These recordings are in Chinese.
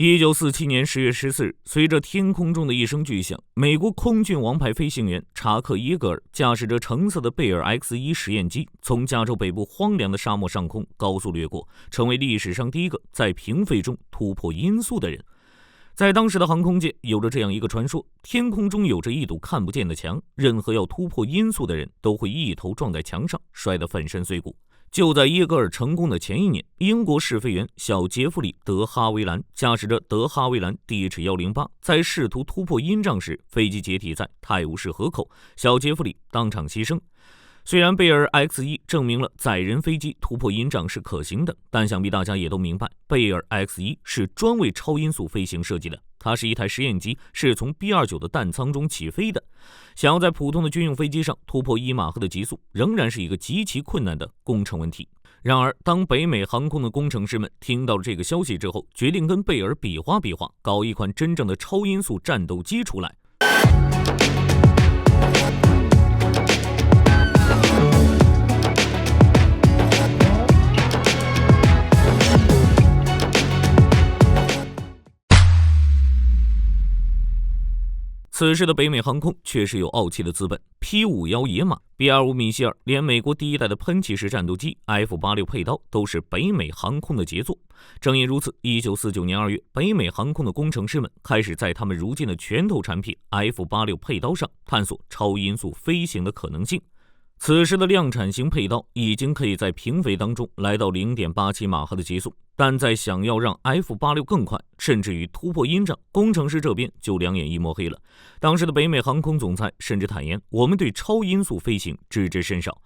1947年10月14日，随着天空中的一声巨响，美国空军王牌飞行员查克·耶格尔驾驶着橙色的贝尔 X-1实验机，从加州北部荒凉的沙漠上空高速掠过，成为历史上第一个在平飞中突破音速的人。在当时的航空界，有着这样一个传说：天空中有着一堵看不见的墙，任何要突破音速的人都会一头撞在墙上，摔得粉身碎骨。就在耶格尔成功的前一年，英国试飞员小杰弗里·德哈维兰驾驶着德哈维兰 DH-108，在试图突破音障时，飞机解体在泰晤士河口，小杰弗里当场牺牲。虽然贝尔 X-1 证明了载人飞机突破音障是可行的，但想必大家也都明白，贝尔 X-1 是专为超音速飞行设计的。它是一台实验机，是从 B-29 的弹舱中起飞的。想要在普通的军用飞机上突破1马赫的极速，仍然是一个极其困难的工程问题。然而，当北美航空的工程师们听到了这个消息之后，决定跟贝尔比划比划，搞一款真正的超音速战斗机出来。此时的北美航空确实有傲气的资本 ，P-51野马、B-25米歇尔，连美国第一代的喷气式战斗机 F-86佩刀都是北美航空的杰作。正因如此，1949年2月，北美航空的工程师们开始在他们如今的拳头产品 F-86佩刀上探索超音速飞行的可能性。此时的量产型佩刀已经可以在平飞当中来到 0.87 马赫的极速，但在想要让 F-86更快，甚至于突破音障，工程师这边就两眼一抹黑了。当时的北美航空总裁甚至坦言，我们对超音速飞行知之甚少。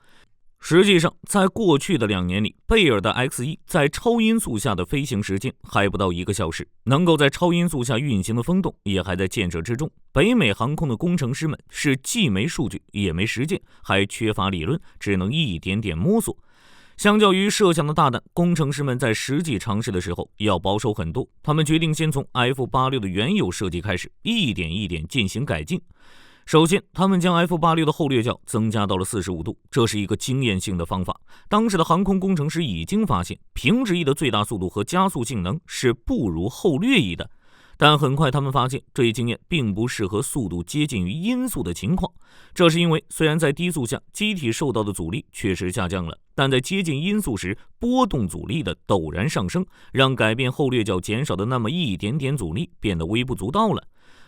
实际上，在过去的2年里，贝尔的 X-1 在超音速下的飞行时间还不到1个小时，能够在超音速下运行的风洞也还在建设之中。北美航空的工程师们是既没数据也没实践，还缺乏理论，只能一点点摸索。相较于设想的大胆，工程师们在实际尝试的时候要保守很多。他们决定先从 F-86 的原有设计开始，一点一点进行改进。首先，他们将 F-86 的后掠角增加到了45度，这是一个经验性的方法。当时的航空工程师已经发现，平直翼的最大速度和加速性能是不如后掠翼的。但很快他们发现，这一经验并不适合速度接近于音速的情况。这是因为，虽然在低速下机体受到的阻力确实下降了，但在接近音速时，波动阻力的陡然上升，让改变后掠角减少的那么一点点阻力变得微不足道了。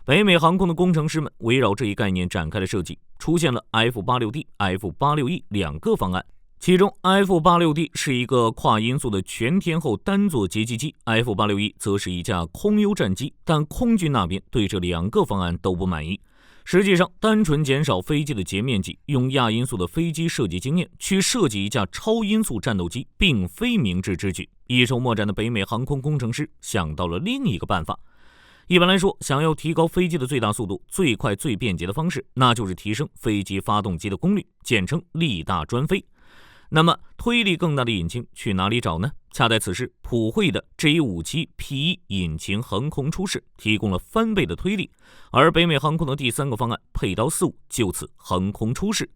北美航空的工程师们围绕这一概念展开了设计，出现了 F-86D、F-86E 2个方案。其中 F-86D 是一个跨音速的全天候单座截击机， F-86E 则是一架空优战机，但空军那边对这2个方案都不满意。实际上，单纯减少飞机的截面积，用亚音速的飞机设计经验去设计一架超音速战斗机，并非明智之举。一筹莫展的北美航空工程师想到了另一个办法。一般来说，想要提高飞机的最大速度，最快最便捷的方式，那就是提升飞机发动机的功率，简称力大专飞。那么推力更大的引擎去哪里找呢？恰在此时，普惠的 J57P1 引擎横空出世，提供了翻倍的推力，而北美航空的第3个方案佩刀45就此横空出世。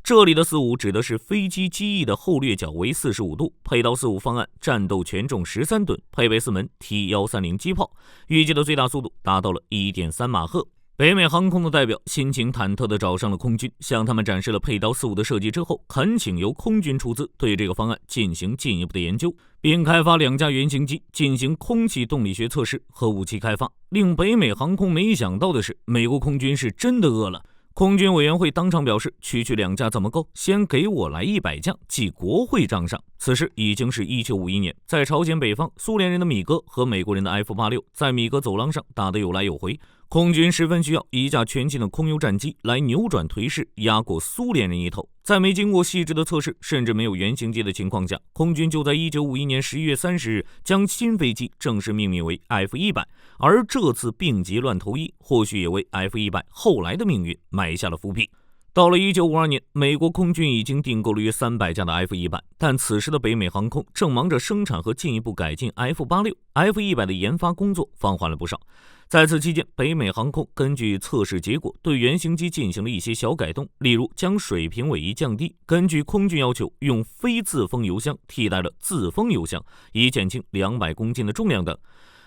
这里的45指的是飞机机翼的后掠角为45度，佩刀45方案战斗权重13吨，配备4门 T130 机炮，预计的最大速度达到了 1.3 马赫。北美航空的代表心情忐忑地找上了空军，向他们展示了佩刀45的设计之后，恳请由空军出资对这个方案进行进一步的研究，并开发2架原型机进行空气动力学测试和武器开发。令北美航空没想到的是，美国空军是真的饿了。空军委员会当场表示，区区2架怎么够？先给我来100架，记国会账上。此时已经是1951年，在朝鲜北方，苏联人的米格和美国人的 F-86在米格走廊上打得有来有回。空军十分需要一架全新的空优战机来扭转颓势，压过苏联人一头。在没经过细致的测试，甚至没有原型机的情况下，空军就在1951年11月30日将新飞机正式命名为 F-100，而这次病急乱投医，或许也为 F-100后来的命运埋下了伏笔。到了1952年，美国空军已经订购了约300架的 F-100，但此时的北美航空正忙着生产和进一步改进 F-86，F-100的研发工作放缓了不少。在此期间，北美航空根据测试结果，对原型机进行了一些小改动，例如将水平尾翼降低，根据空军要求，用非自封油箱替代了自封油箱，以减轻200公斤的重量等。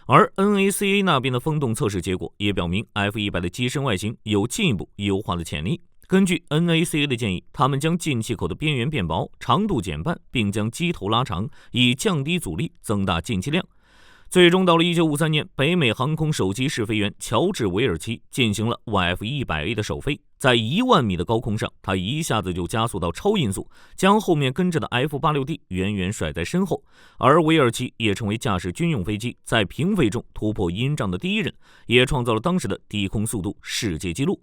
而 NACA 那边的风洞测试结果也表明 F100 的机身外形有进一步优化的潜力。根据 NACA 的建议，他们将进气口的边缘变薄，长度减半，并将机头拉长，以降低阻力，增大进气量。最终到了1953年，北美航空首席试飞员乔治·韦尔奇进行了 YF-100A 的首飞，在10000米的高空上，他一下子就加速到超音速，将后面跟着的 F-86D 远远甩在身后。而韦尔奇也成为驾驶军用飞机在平飞中突破阴障的第一人，也创造了当时的低空速度世界纪录。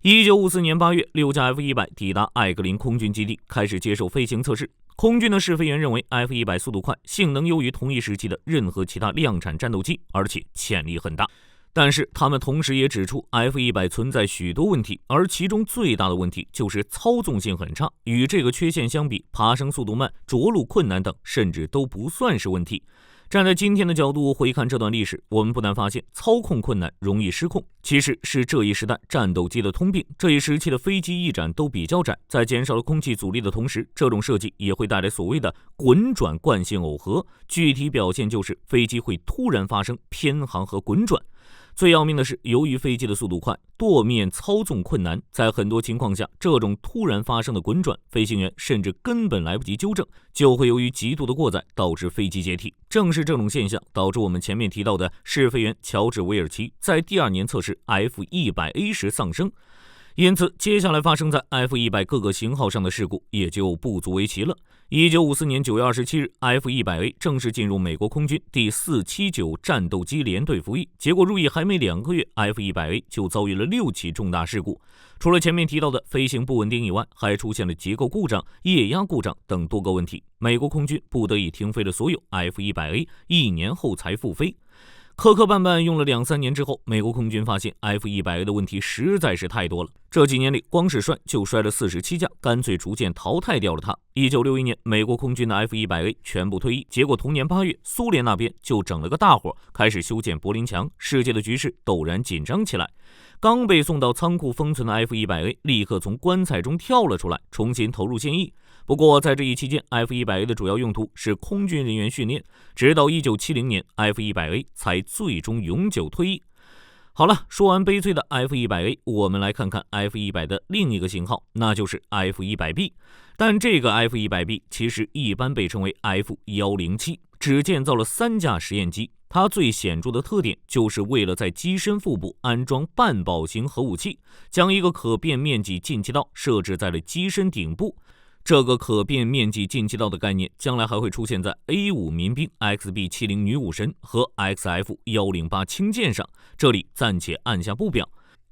1954年8月，6架 F-100抵达艾格林空军基地，开始接受飞行测试。空军的试飞员认为 F-100 速度快，性能优于同一时期的任何其他量产战斗机，而且潜力很大。但是他们同时也指出 F-100 存在许多问题，而其中最大的问题就是操纵性很差。与这个缺陷相比，爬升速度慢、着陆困难等甚至都不算是问题。站在今天的角度回看这段历史，我们不难发现操控困难、容易失控，其实是这一时代战斗机的通病。这一时期的飞机翼展都比较窄，在减少了空气阻力的同时，这种设计也会带来所谓的滚转惯性耦合，具体表现就是飞机会突然发生偏航和滚转。最要命的是，由于飞机的速度快，舵面操纵困难，在很多情况下，这种突然发生的滚转，飞行员甚至根本来不及纠正，就会由于极度的过载导致飞机解体。正是这种现象，导致我们前面提到的试飞员乔治·韦尔奇在第2年测试 F-100A 时丧生。因此，接下来发生在 F-100 各个型号上的事故也就不足为奇了。1954年9月27日 ，F-100A 正式进入美国空军第479战斗机联队服役。结果入役还没2个月 ，F-100A 就遭遇了6起重大事故。除了前面提到的飞行不稳定以外，还出现了结构故障、液压故障等多个问题。美国空军不得已停飞了所有 F-100A， 1年后才复飞。磕磕绊绊用了2-3年之后，美国空军发现 F-100A 的问题实在是太多了。这几年里，光是摔就摔了47架，干脆逐渐淘汰掉了它。1961年，美国空军的 F-100A 全部退役，结果同年8月，苏联那边就整了个大火，开始修建柏林墙，世界的局势陡然紧张起来。刚被送到仓库封存的 F-100A 立刻从棺材中跳了出来，重新投入现役。不过在这一期间 ，F-100A 的主要用途是空军人员训练，直到1970年 ，F-100A 才最终永久退役。好了，说完悲催的 F-100A， 我们来看看 F-100 的另一个型号，那就是 F-100B。但这个 F-100B 其实一般被称为 F-107， 只建造了3架实验机。它最显著的特点就是为了在机身腹部安装半堡型核武器，将一个可变面积进气道设置在了机身顶部。这个可变面积进气道的概念，将来还会出现在 A5 民兵 XB-70 女武神和 XF-108 轻舰上，这里暂且按下不表。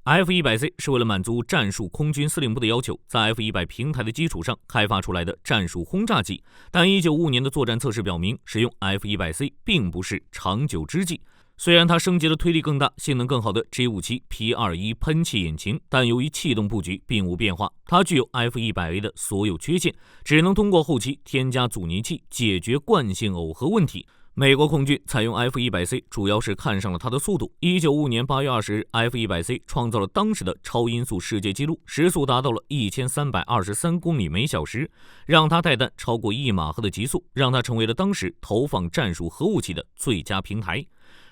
F-100C 是为了满足战术空军司令部的要求，在 F-100 平台的基础上开发出来的战术轰炸机，但1955年的作战测试表明，使用 F-100C 并不是长久之计。虽然它升级了推力更大、性能更好的 G57 P21 喷气引擎，但由于气动布局并无变化，它具有 F-100A 的所有缺陷，只能通过后期添加阻尼器解决惯性耦合问题。美国空军采用 F-100C 主要是看上了它的速度。1955年8月20日 ，F-100C 创造了当时的超音速世界纪录，时速达到了1323公里每小时，让它带弹超过1马赫的极速，让它成为了当时投放战术核武器的最佳平台。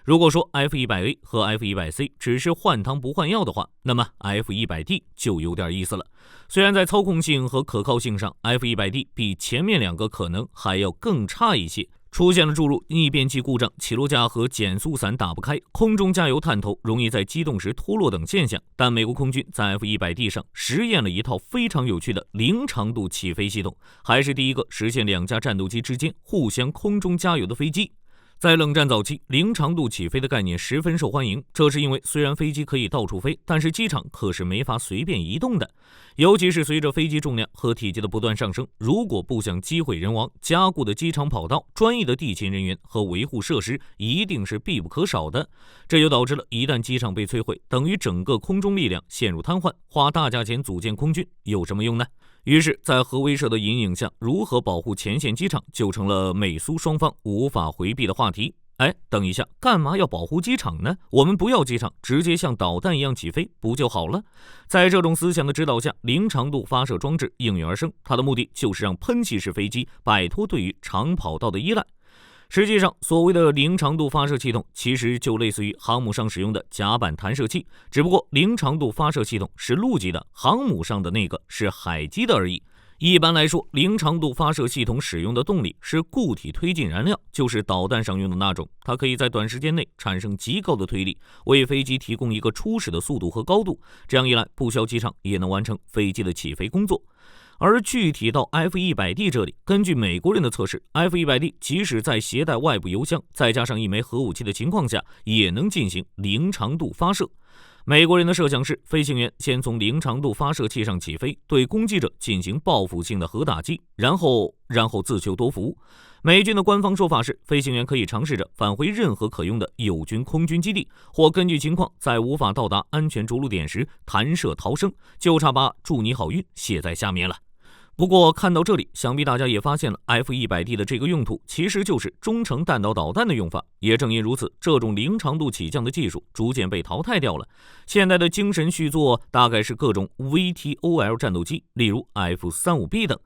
如果说 F-100A 和 F-100C 只是换汤不换药的话，那么 F-100D 就有点意思了。虽然在操控性和可靠性上 ，F-100D 比前面2个可能还要更差一些。出现了注入逆变器故障、起落架和减速伞打不开、空中加油探头容易在机动时脱落等现象，但美国空军在 F-100D 上实验了一套非常有趣的零长度起飞系统，还是第一个实现2架战斗机之间互相空中加油的飞机。在冷战早期，零长度起飞的概念十分受欢迎，这是因为虽然飞机可以到处飞，但是机场可是没法随便移动的。尤其是随着飞机重量和体积的不断上升，如果不想机毁人亡，加固的机场跑道、专业的地勤人员和维护设施一定是必不可少的。这就导致了一旦机场被摧毁，等于整个空中力量陷入瘫痪，花大价钱组建空军有什么用呢？于是在核威慑的阴影下，如何保护前线机场就成了美苏双方无法回避的话题。等一下，干嘛要保护机场呢？我们不要机场，直接像导弹一样起飞不就好了？在这种思想的指导下，零长度发射装置应运而生，它的目的就是让喷气式飞机摆脱对于长跑道的依赖。实际上，所谓的零长度发射系统其实就类似于航母上使用的甲板弹射器，只不过零长度发射系统是陆基的，航母上的那个是海基的而已。一般来说，零长度发射系统使用的动力是固体推进燃料，就是导弹上用的那种，它可以在短时间内产生极高的推力，为飞机提供一个初始的速度和高度，这样一来，不消机场也能完成飞机的起飞工作。而具体到 F-100D 这里，根据美国人的测试， F-100D 即使在携带外部油箱再加上一枚核武器的情况下，也能进行零长度发射。美国人的设想是，飞行员先从零长度发射器上起飞，对攻击者进行报复性的核打击，然后自求多福。美军的官方说法是，飞行员可以尝试着返回任何可用的友军空军基地，或根据情况在无法到达安全着陆点时弹射逃生，就差把祝你好运写在下面了。不过看到这里，想必大家也发现了 F-100D 的这个用途其实就是中程弹道导弹的用法。也正因如此，这种零长度起降的技术逐渐被淘汰掉了。现代的精神续作大概是各种 VTOL 战斗机，例如 F-35B 等。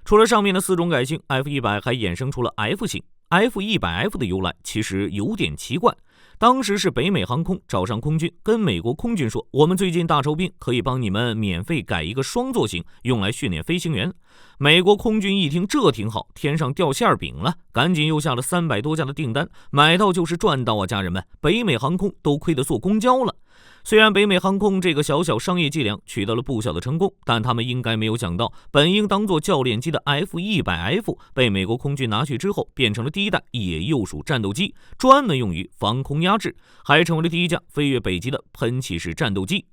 除了上面的4种改型， F-100还衍生出了 F 型。F-100F 的由来其实有点奇怪，当时是北美航空找上空军，跟美国空军说，我们最近大酬宾，可以帮你们免费改一个双座型，用来训练飞行员。美国空军一听这挺好，天上掉馅饼了，赶紧又下了300多架的订单，买到就是赚到啊，家人们，北美航空都亏得坐公交了。虽然北美航空这个小小商业伎俩取得了不小的成功，但他们应该没有想到，本应当做教练机的 F-100F 被美国空军拿去之后，变成了第一代野鼬鼠战斗机，专门用于防空压制，还成为了第一架飞越北极的喷气式战斗机。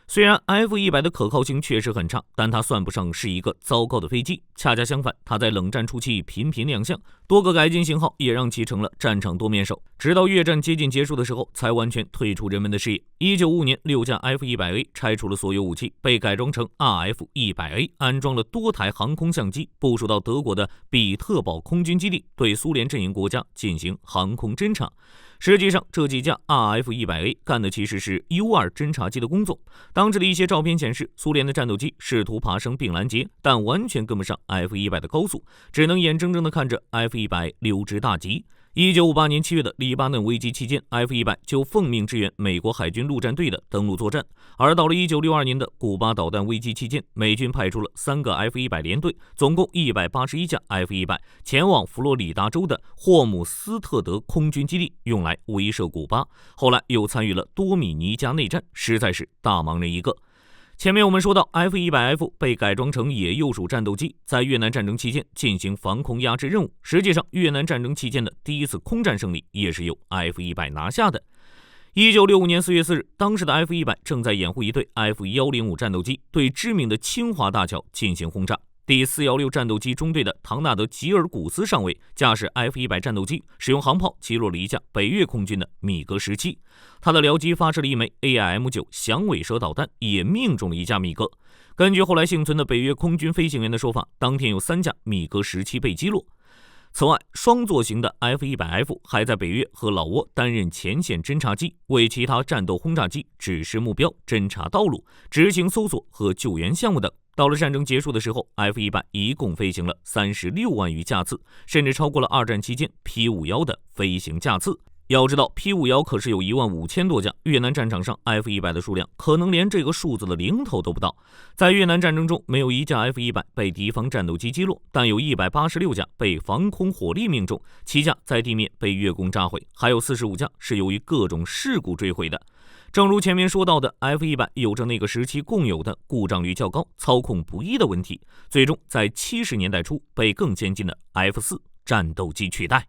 虽然 F-100 的可靠性确实很差，但它算不上是一个糟糕的飞机。恰恰相反，它在冷战初期频频亮相，多个改进型号也让其成了战场多面手。直到越战接近结束的时候，才完全退出人们的视野。1955年，6架 F-100A 拆除了所有武器，被改装成 RF-100A， 安装了多台航空相机，部署到德国的比特堡空军基地，对苏联阵营国家进行航空侦察。实际上，这几架 RF-100A 干的其实是 U-2 侦察机的工作。当时的一些照片显示，苏联的战斗机试图爬升并拦截，但完全跟不上 F-100 的高速，只能眼睁睁地看着 F-100 溜之大吉。1958年7月的黎巴嫩危机期间， F-100 就奉命支援美国海军陆战队的登陆作战。而到了1962年的古巴导弹危机期间，美军派出了3个 F-100 联队，总共181架 F-100 前往佛罗里达州的霍姆斯特德空军基地，用来威慑古巴。后来又参与了多米尼加内战，实在是大忙人一个。前面我们说到 F-100F 被改装成野鼬鼠战斗机，在越南战争期间进行防空压制任务。实际上，越南战争期间的第一次空战胜利也是由 F-100 拿下的。1965年4月4日，当时的 F-100 正在掩护一队 F-105 战斗机对知名的清华大桥进行轰炸。第416战斗机中队的唐纳德·吉尔古斯上尉驾驶 F-100 战斗机，使用航炮击落了一架北越空军的米格17，他的僚机发射了一枚 AIM-9 响尾蛇导弹，也命中了一架米格。根据后来幸存的北越空军飞行员的说法，当天有3架米格17被击落。此外，双座型的 F-100F 还在北约和老挝担任前线侦察机，为其他战斗轰炸机指示目标、侦察道路、执行搜索和救援项目等。到了战争结束的时候， F-100 一共飞行了36万余架次，甚至超过了二战期间 P-51 的飞行架次。要知道 P-51 可是有15000多架，越南战场上 F-100 的数量可能连这个数字的零头都不到。在越南战争中，没有一架 F-100 被敌方战斗机击落，但有186架被防空火力命中，7架在地面被越共炸毁，还有45架是由于各种事故坠毁的。正如前面说到的， F-100 有着那个时期共有的故障率较高、操控不易的问题，最终在70年代初被更先进的 F-4 战斗机取代。